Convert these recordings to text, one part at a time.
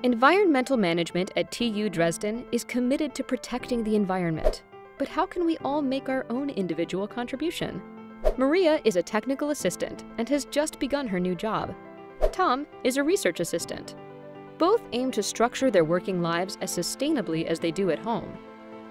Environmental management at TU Dresden is committed to protecting the environment. But how can we all make our own individual contribution? Maria is a technical assistant and has just begun her new job. Tom is a research assistant. Both aim to structure their working lives as sustainably as they do at home.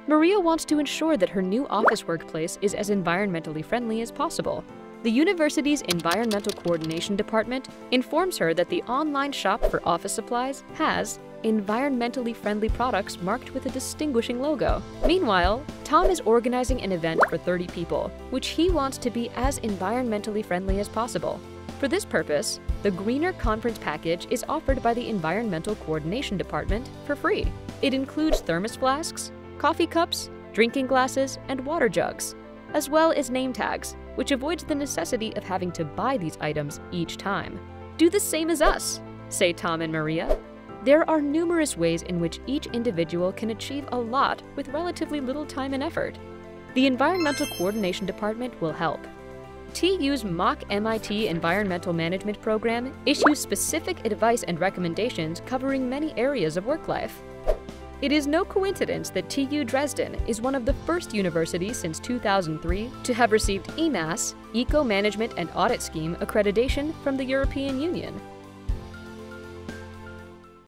Maria wants to ensure that her new office workplace is as environmentally friendly as possible. The university's Environmental Coordination Department informs her that the online shop for office supplies has environmentally friendly products marked with a distinguishing logo. Meanwhile, Tom is organizing an event for 30 people, which he wants to be as environmentally friendly as possible. For this purpose, the Greener Conference package is offered by the Environmental Coordination Department for free. It includes thermos flasks, coffee cups, drinking glasses, and water jugs, as well as name tags, which avoids the necessity of having to buy these items each time. Do the same as us, say Tom and Maria. There are numerous ways in which each individual can achieve a lot with relatively little time and effort. The Environmental Coordination Department will help. TU's Mach MIT Environmental Management program issues specific advice and recommendations covering many areas of work life. It is no coincidence that TU Dresden is one of the first universities since 2003 to have received EMAS, Eco Management and Audit Scheme accreditation from the European Union.